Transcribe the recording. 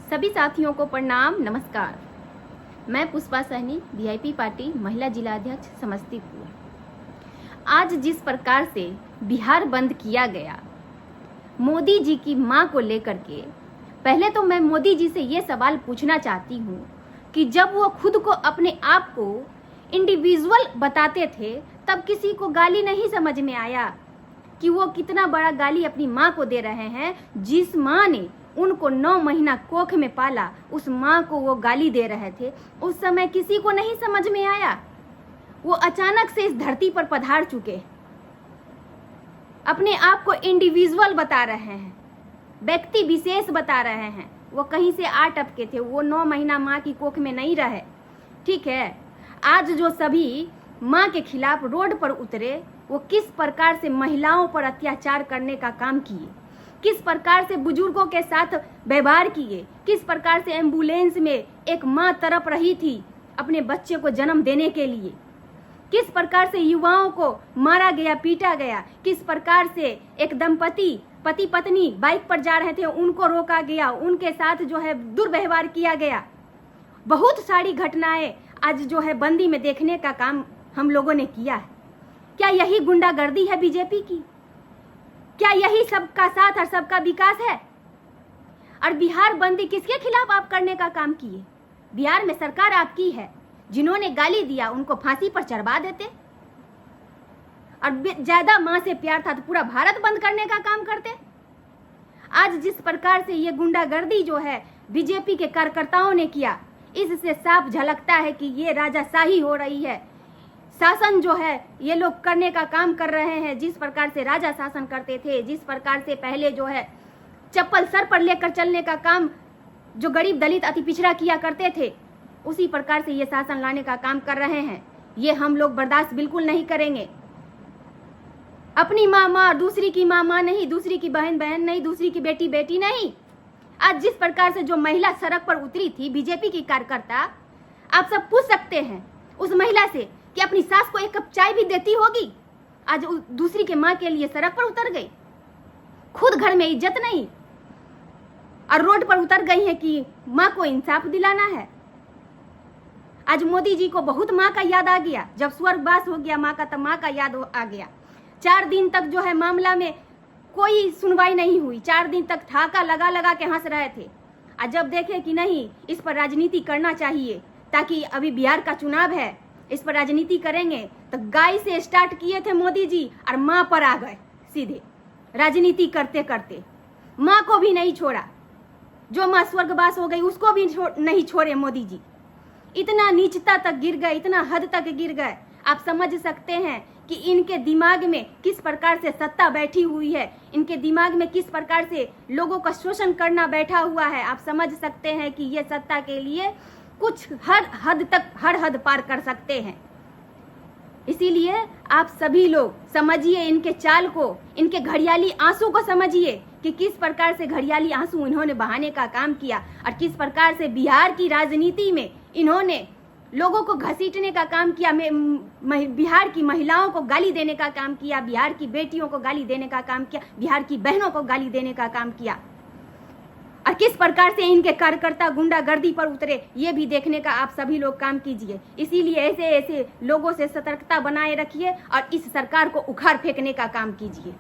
सभी साथियों को प्रणाम, नमस्कार। मैं पुष्पा सहनी, वीआईपी पार्टी महिला जिला अध्यक्ष समस्तीपुर। आज जिस प्रकार से बिहार बंद किया गया मोदी जी की मां को लेकर के, पहले तो मैं मोदी जी से ये सवाल पूछना चाहती हूँ कि जब वो खुद को अपने आप को इंडिविजुअल बताते थे तब किसी को गाली नहीं समझ में आया कि वो कितना बड़ा गाली अपनी माँ को दे रहे हैं। जिस माँ ने उनको 9 महीना कोख में पाला, उस माँ को वो गाली दे रहे थे। उस समय किसी को नहीं समझ में आया। वो अचानक से इस धरती पर पधार चुके, अपने आप को इंडिविजुअल बता रहे हैं, व्यक्ति विशेष बता रहे हैं। वो कहीं से आ टपके थे, वो 9 महीना माँ की कोख में नहीं रहे। ठीक है, आज जो सभी माँ के खिलाफ रोड पर उतरे, वो किस प्रकार से महिलाओं पर अत्याचार करने का काम किए, किस प्रकार से बुजुर्गों के साथ व्यवहार किए, किस प्रकार से एम्बुलेंस में एक माँ तड़प रही थी अपने बच्चे को जन्म देने के लिए, किस प्रकार से युवाओं को मारा गया, पीटा गया, किस प्रकार से एक दंपति पति पत्नी बाइक पर जा रहे थे, उनको रोका गया, उनके साथ जो है दुर्व्यवहार किया गया। बहुत सारी घटनाएं आज जो है बंदी में देखने का काम हम लोगों ने किया है। क्या यही गुंडागर्दी है बीजेपी की? क्या यही सबका साथ और सबका विकास है? और बिहार बंदी किसके खिलाफ आप करने का काम किए? बिहार में सरकार आपकी है, जिन्होंने गाली दिया उनको फांसी पर चढ़वा देते। और ज्यादा मां से प्यार था तो पूरा भारत बंद करने का काम करते। आज जिस प्रकार से ये गुंडागर्दी जो है बीजेपी के कार्यकर्ताओं ने किया, इससे साफ झलकता है कि ये राजाशाही हो रही है। शासन जो है ये लोग करने का काम कर रहे हैं। जिस प्रकार से राजा शासन करते थे, जिस प्रकार से पहले जो है चप्पल सर पर लेकर चलने का काम जो गरीब दलित अति पिछड़ा किया करते थे, उसी प्रकार से ये शासन लाने का काम कर रहे हैं। ये हम लोग बर्दाश्त बिल्कुल नहीं करेंगे। अपनी माँ माँ, दूसरी की माँ माँ नहीं, दूसरी की बहन बहन नहीं, दूसरी की बेटी बेटी नहीं। आज जिस प्रकार से जो महिला सड़क पर उतरी थी बीजेपी की कार्यकर्ता, आप सब पूछ सकते हैं उस महिला से कि अपनी सास को 1 कप चाय भी देती होगी। आज दूसरी के माँ के लिए सड़क पर उतर गई, खुद घर में इज्जत नहीं और रोड पर उतर गई है कि माँ को इंसाफ दिलाना है। आज मोदी जी को बहुत माँ का याद आ गया। जब स्वर्गवास हो गया माँ का, तब माँ का याद आ गया। 4 दिन तक जो है मामला में कोई सुनवाई नहीं हुई। 4 दिन तक ठाका लगा लगा के हंस रहे थे। आज जब देखे कि नहीं, इस पर राजनीति करना चाहिए, ताकि अभी बिहार का चुनाव है, इस पर राजनीति करेंगे, तो गाय से स्टार्ट किए थे मोदी जी और माँ पर आ गए सीधे राजनीति करते करते। माँ को भी नहीं छोड़ा। जो माँ स्वर्गवास हो गई उसको भी नहीं छोड़े मोदी जी। इतना नीचता तक गिर गए, इतना हद तक गिर गए। आप समझ सकते हैं कि इनके दिमाग में किस प्रकार से सत्ता बैठी हुई है, इनके दिमाग में किस प्रकार से लोगों का शोषण करना बैठा हुआ है। आप समझ सकते हैं कि ये सत्ता के लिए कुछ हर हद पार कर सकते हैं। इसीलिए आप सभी लोग समझिए इनके चाल को, इनके घड़ियाली आंसू को समझिए कि किस प्रकार से घड़ियाली आंसू इन्होंने बहाने का काम किया और किस प्रकार से बिहार की राजनीति में इन्होंने लोगों को घसीटने का काम किया, बिहार की महिलाओं को गाली देने का काम किया, बिहार की बेटियों को गाली देने का काम किया, बिहार की बहनों को गाली देने का काम किया। और किस प्रकार से इनके कार्यकर्ता गुंडागर्दी पर उतरे, ये भी देखने का आप सभी लोग काम कीजिए। इसीलिए ऐसे ऐसे लोगों से सतर्कता बनाए रखिए और इस सरकार को उखाड़ फेंकने का काम कीजिए।